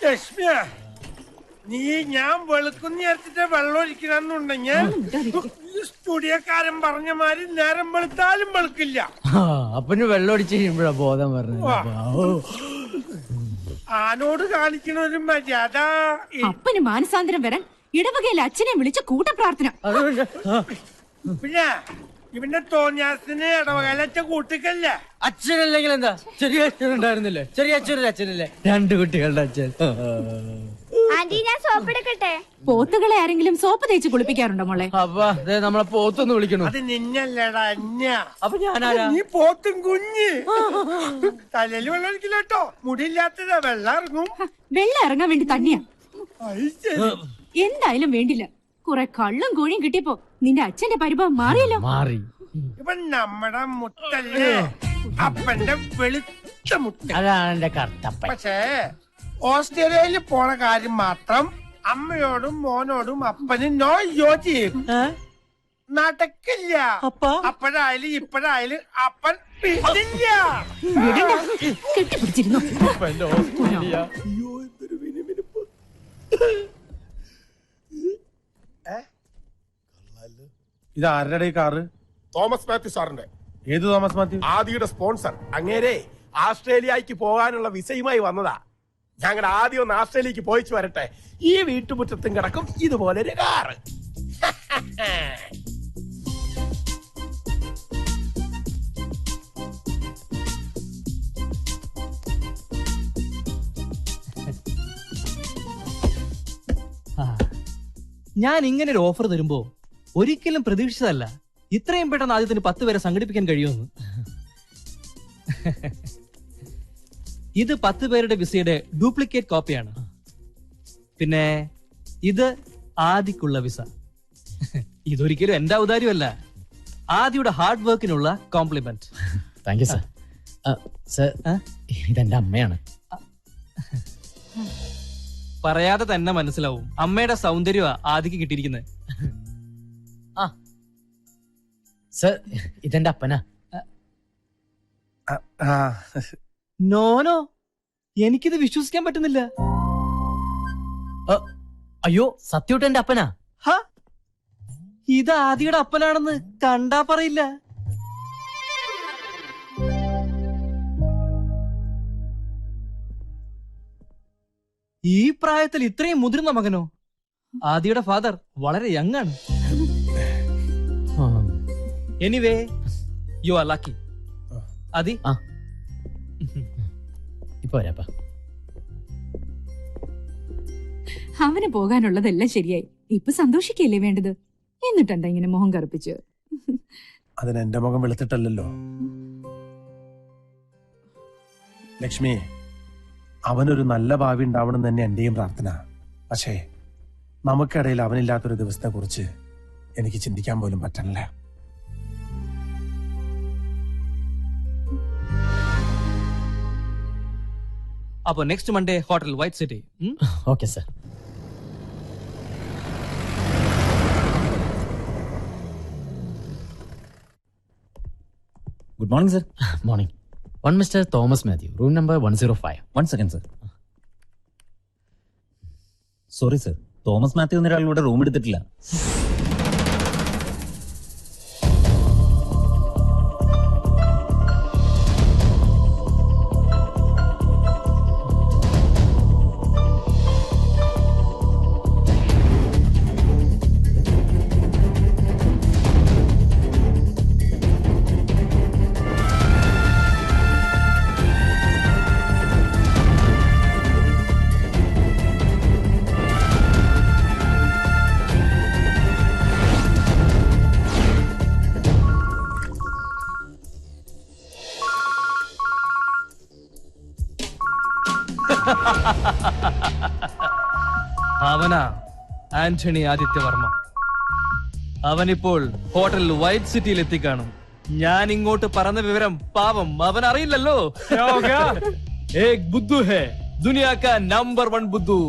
ലക്ഷ്മിയ, നീ ഞാൻ വെളുക്കുന്ന നേരത്തെ വെള്ളം ഒഴിക്കണമെന്നുണ്ടെങ്കിൽ സ്റ്റുഡിയോക്കാരൻ പറഞ്ഞ മാതിരി നേരം വെളുത്താലും വെളുക്കില്ല. അപ്പന് വെള്ളം ഒടിച്ച് കഴിയുമ്പോഴാ ബോധം പറഞ്ഞത്. ആനോട് കാണിക്കണ ഒരു മര്യാദ. അപ്പന് മാനസാന്തരം വരാൻ ഇടവകയിൽ അച്ഛനെ വിളിച്ച കൂട്ടപ്രാർത്ഥന. പിന്നെ ഇവന്റെ തോന്നിയാസിന് ഇടവകയിലച്ച കൂട്ടിക്കല്ല. അച്ഛനല്ലെങ്കിൽ എന്താ, ചെറിയ അച്ഛനുണ്ടായിരുന്നില്ലേ? ചെറിയ അച്ഛനല്ലേ അച്ഛനല്ലേ? 2 കുട്ടികളുടെ അച്ഛൻ. ആന്റി, ഞാൻ സോപ്പ് എടുക്കട്ടെ? പോത്തുകളെ ആരെങ്കിലും സോപ്പ് തേച്ച് കുളിപ്പിക്കാറുണ്ടോ മോളെ? അപ്പൊ നമ്മളെ പോത്തൊന്ന് വിളിക്കണു. അത് നിന്നല്ലടാ, അന്യ. അപ്പൊ ഞാനാരാ? നീ പോത്തും കുഞ്ഞ്. തലയിൽ വെള്ളം ഒഴിക്കില്ല കേട്ടോ, മുടിയില്ലാത്തതാ. വെള്ളം ഇറങ്ങും. വെള്ളം ഇറങ്ങാൻ വേണ്ടി തന്നെയാ. എന്തായാലും വേണ്ടില്ല. കുറെ കള്ളും കോഴിയും കിട്ടിയപ്പോ നിന്റെ അച്ഛന്റെ പരിഭവം മാറിയല്ലോ. മാറി. ഇവൻ നമ്മടെ മുത്തല്ലേ, അപ്പന്റെ വെളുത്ത മുത്ത. അതാണ് എന്റെ കർത്തപ്പൻ. പക്ഷേ ഓസ്ട്രേലിയയിൽ പോണ കാര്യം മാത്രം അമ്മയോടും മോനോടും അപ്പന് നോ യോജി നടക്കില്ല. അപ്പോഴായാലും ഇപ്പോഴായാലും അപ്പൻ പിടില്ല. കെട്ടിപ്പിടിച്ചിരുന്നു. ഇത് ആരുടെ കാറ്? തോമസ് മാത്യു സാറിന്റെ. ഏത് തോമസ് മാത്യു? ആദിയുടെ സ്പോൺസർ. അങ്ങേരെ ആസ്ട്രേലിയക്ക് പോകാനുള്ള വിസയുമായി വന്നതാ. ഞങ്ങൾ ആദ്യം ഒന്ന് ആസ്ട്രേലിയക്ക് പോയിച്ചു വരട്ടെ. ഈ വീട്ടുമുറ്റത്തും കിടക്കും ഇതുപോലൊരു കാറ്. ഞാൻ ഇങ്ങനെ ഒരു ഓഫർ തരുമ്പോ ഒരിക്കലും പ്രതീക്ഷിച്ചതല്ല ഇത്രയും പെട്ടെന്ന് ആദ്യത്തിന് 10 പേരെ സംഘടിപ്പിക്കാൻ കഴിയുമെന്ന്. ഇത് 10 പേരുടെ വിസയുടെ ഡ്യൂപ്ലിക്കേറ്റ് കോപ്പിയാണ്. പിന്നെ ഇത് ആദിക്കുള്ള വിസ. ഇതൊരിക്കലും എന്റെ ഔദാര്യമല്ല, ആദിയുടെ ഹാർഡ് വർക്കിനുള്ള compliment. Thank you sir. Sir, ഇതെന്റെ അമ്മയാണ്. പറയാതെ തന്നെ മനസ്സിലാവും അമ്മയുടെ സൗന്ദര്യമാ ആദിക്ക് കിട്ടിയിരിക്കുന്നത്. സർ, ഇതെന്റെ അപ്പനാ. നോനോ, എനിക്കിത് വിശ്വസിക്കാൻ പറ്റുന്നില്ല. അയ്യോ, സത്യമായിട്ട് എന്റെ അപ്പനാ. ഇത് ആദിയുടെ അപ്പനാണെന്ന് കണ്ടാ പറയില്ല. ഈ പ്രായത്തിൽ ഇത്രയും മുതിർന്ന മകനോ? ആദിയുടെ ഫാദർ വളരെ യങ് ആണ്. Anyway, you are lucky. Adi, ഇപ്പൊ വരാപ്പാ. അവന് പോകാനുള്ളതെല്ലാം ശരിയായി. ഇപ്പൊ സന്തോഷിക്കല്ലേ വേണ്ടത്? എന്നിട്ടെന്താ ഇങ്ങനെ മുഖം കറുപ്പിച്ച്? അതിന് എന്റെ മുഖം വെളുത്തിട്ടല്ലോ ലക്ഷ്മി. അവനൊരു നല്ല ഭാവി ഉണ്ടാവണം തന്നെ എന്റെയും പ്രാർത്ഥന. പക്ഷേ നമുക്കിടയിൽ അവനില്ലാത്തൊരു ദിവസത്തെ കുറിച്ച് എനിക്ക് ചിന്തിക്കാൻ പോലും പറ്റണില്ല. അപ്പൊ next Monday hotel white city. Okay sir. Good morning sir. Morning. One mister Thomas Matthew, room number 105. 1 second sir. Sorry sir, Thomas Matthew എന്നൊരാളിലൂടെ റൂം എടുത്തിട്ടില്ല. അവനാ ആന്റണി ആദിത്യവർമ്മ. അവനിപ്പോൾ ഹോട്ടൽ വൈറ്റ് സിറ്റിയിൽ എത്തിക്കാണും. ഞാൻ ഇങ്ങോട്ട് പറഞ്ഞ വിവരം പാവം അവൻ അറിയില്ലല്ലോ. ഏക് ബുദ്ധു ഹേ ദുനിയാ കാ നമ്പർ 1 ബുദ്ധു.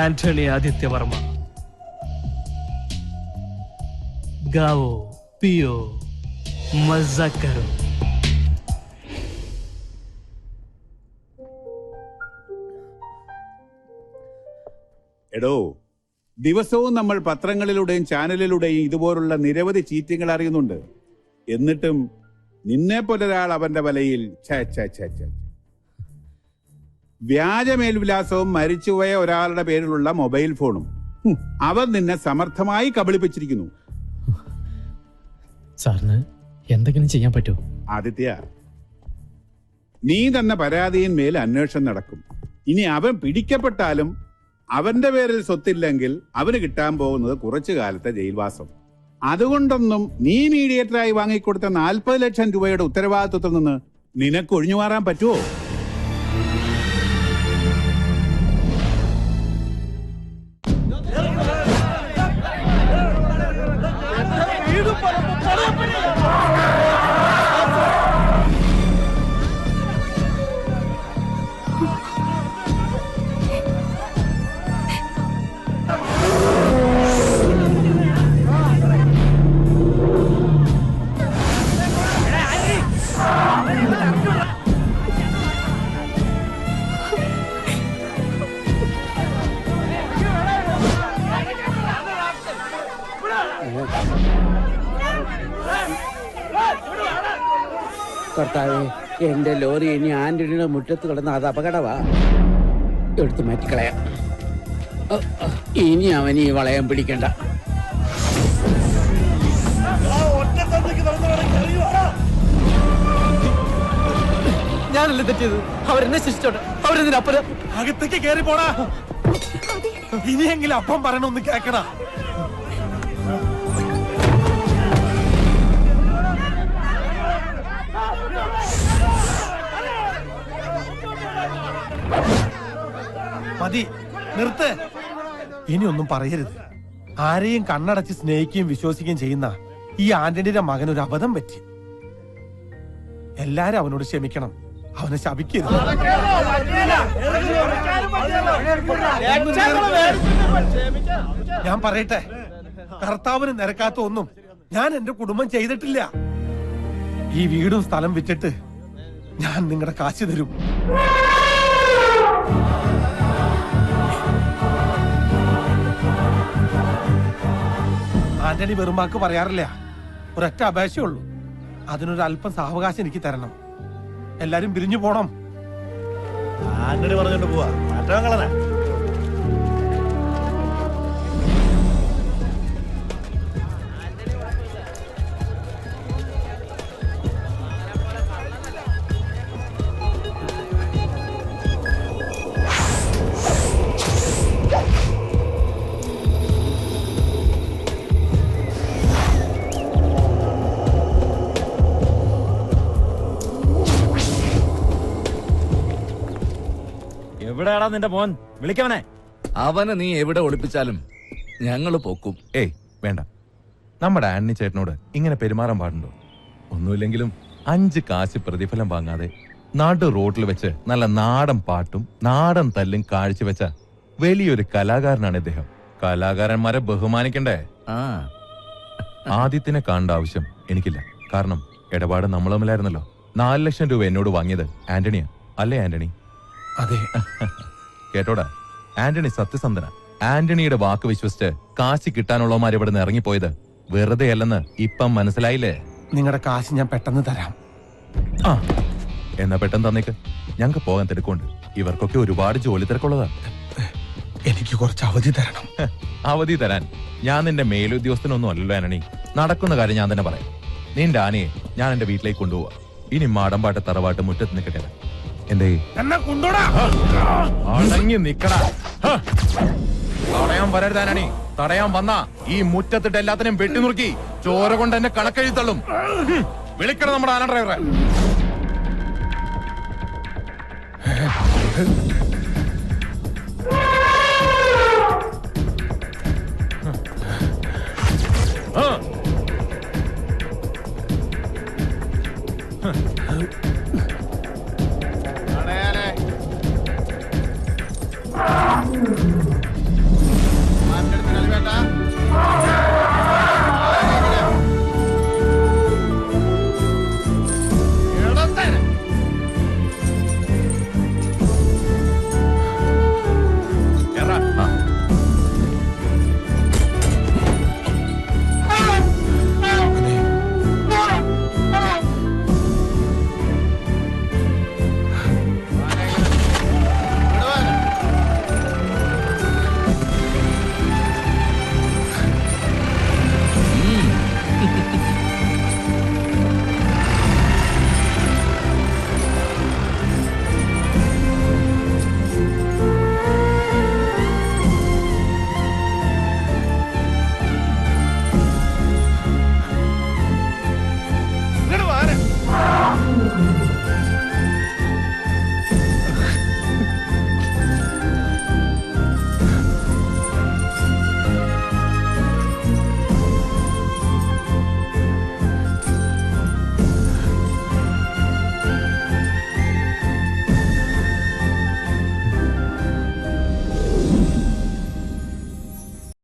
ആന്റണി ആദിത്യവർമ്മ. ഗാവോ പിയോ മസ്സ കരോ. എടോ, ദിവസവും നമ്മൾ പത്രങ്ങളിലൂടെയും ചാനലിലൂടെയും ഇതുപോലുള്ള നിരവധി ചീറ്റിങ്ങൾ അറിയുന്നുണ്ട്. എന്നിട്ടും നിന്നെ പോലൊരാൾ അവന്റെ വലയിൽ വ്യാജ മേൽവിലാസവും മരിച്ചുപോയ ഒരാളുടെ പേരിലുള്ള മൊബൈൽ ഫോണും അവൻ നിന്നെ സമർത്ഥമായി കബളിപ്പിച്ചിരിക്കുന്നു. സാറിന് എന്തെങ്കിലും ചെയ്യാൻ പറ്റുമോ? ആദിത്യ, നീ തന്ന പരാതിയിന്മേൽ അന്വേഷണം നടക്കും. ഇനി അവൻ പിടിക്കപ്പെട്ടാലും അവന്റെ പേരിൽ സ്വത്തില്ലെങ്കിൽ അവന് കിട്ടാൻ പോകുന്നത് കുറച്ചു കാലത്തെ ജയിൽവാസം. അതുകൊണ്ടൊന്നും നീ മീഡിയേറ്ററായി വാങ്ങിക്കൊടുത്ത 40 ലക്ഷം രൂപയുടെ ഉത്തരവാദിത്വത്തിൽ നിന്ന് നിനക്ക് ഒഴിഞ്ഞു മാറാൻ പറ്റുമോ? കർത്താവേ, എന്റെ ലോറി ഇനി ആന്റണിയുടെ മുറ്റത്ത് കിടന്ന് അത് അപകടമാ. എടുത്ത് മാറ്റിക്കളയാം. ഇനി അവൻ ഈ വളയം പിടിക്കണ്ട. ഞാനല്ലേ തെറ്റിയത്? അവരെന്നെ ശിക്ഷിച്ചോട്ടെ. അവരെന്തിനപ്പുറം അകത്തേക്ക് കേറി പോടാ. ഇനിയെങ്കിലും അപ്പം പറയണൊന്ന് കേക്കണ. മതി, നിർത്ത്. ഇനിയൊന്നും പറയരുത്. ആരെയും കണ്ണടച്ച് സ്നേഹിക്കുകയും വിശ്വസിക്കുകയും ചെയ്യുന്ന ഈ ആന്റണിയുടെ മകൻ ഒരു അബദ്ധം പറ്റി. എല്ലാരും അവനോട് ക്ഷമിക്കണം. അവനെ ശപിക്കരുത്. ഞാൻ പറയട്ടെ, കർത്താവിന് നിരക്കാത്ത ഒന്നും ഞാൻ എന്റെ കുടുംബം ചെയ്തിട്ടില്ല. ഈ വീടും സ്ഥലം വിറ്റിട്ട് ഞാൻ നിങ്ങളുടെ കാശ് തരും. ആന്റണി വെറുമ്പാക്ക് പറയാറില്ല. ഒരൊറ്റ അപേക്ഷയുള്ളൂ. അതിനൊരു അല്പം സാവകാശം എനിക്ക് തരണം. എല്ലാരും പിരിഞ്ഞു പോണം. ആന്റണി പറഞ്ഞോണ്ട് പോവാ. മാറ്റങ്ങളെ എവിടെയാടാ നിന്റെ മോൻ? വിളിക്കവനെ. അവനെ നീ എവിടെ ഒളിപ്പിച്ചാലും ഞങ്ങള് പൊക്കും. ഏയ് വേണ്ട, നമ്മുടെ ആന്റണി ചേട്ടനോട് ഇങ്ങനെ പെരുമാറാൻ പാടുണ്ടോ? ഒന്നുമില്ലെങ്കിലും 5 കാശ് പ്രതിഫലം വാങ്ങാതെ നാട് റോഡിൽ വെച്ച് നല്ല നാടൻ പാട്ടും നാടൻ തല്ലും കാഴ്ചവെച്ച വലിയൊരു കലാകാരനാണ് ഇദ്ദേഹം. കലാകാരന്മാരെ ബഹുമാനിക്കണ്ടേ? ആദിത്യനെ കാണേണ്ട ആവശ്യം എനിക്കില്ല. കാരണം ഇടപാട് നമ്മൾ തമ്മിലായിരുന്നല്ലോ. 4 ലക്ഷം രൂപ എന്നോട് വാങ്ങിയത് ആന്റണിയാ. അല്ലേ ആന്റണി? അതെ. കേട്ടോടാ, ആന്റണി സത്യസന്ധന. ആന്റണിയുടെ വാക്ക് വിശ്വസിച്ച് കാശ് കിട്ടാനുള്ളവന്മാർ ഇവിടെ നിന്ന് ഇറങ്ങിപ്പോയത് വെറുതെ അല്ലെന്ന് ഇപ്പം മനസ്സിലായില്ലേ? നിങ്ങളുടെ കാശ് ഞാൻ പെട്ടെന്ന് തരാം. എന്നാ പെട്ടെന്ന് തന്നേക്ക്. ഞങ്ങൾക്ക് പോകാൻ തിരക്കുണ്ട്. ഇവർക്കൊക്കെ ഒരുപാട് ജോലി തിരക്കുള്ളതാ. എനിക്ക് കുറച്ച് അവധി തരണം. അവധി തരാൻ ഞാൻ നിന്റെ മേലുദ്യോഗസ്ഥനൊന്നും അല്ലല്ലോ ആന്റണി. നടക്കുന്ന കാര്യം ഞാൻ തന്നെ പറയാം. നിന്റെ ആനയെ ഞാൻ എന്റെ വീട്ടിലേക്ക് കൊണ്ടുപോവാ. ഇനി മാടമ്പാട്ട് തറവാട്ട് മുറ്റത്ത് നിൽക്കട്ടെ. എന്തേ അടങ്ങി നിക്കടാ. തടയാൻ വരരുതാനാണി. തടയാൻ വന്നാ ഈ മുറ്റത്തിട്ട് എല്ലാത്തിനും വെട്ടിനുറുക്കി ചോര കൊണ്ട് എന്നെ കണക്കെഴുത്തള്ളും. വിളിക്കണം നമ്മുടെ ആന ഡ്രൈവറെ.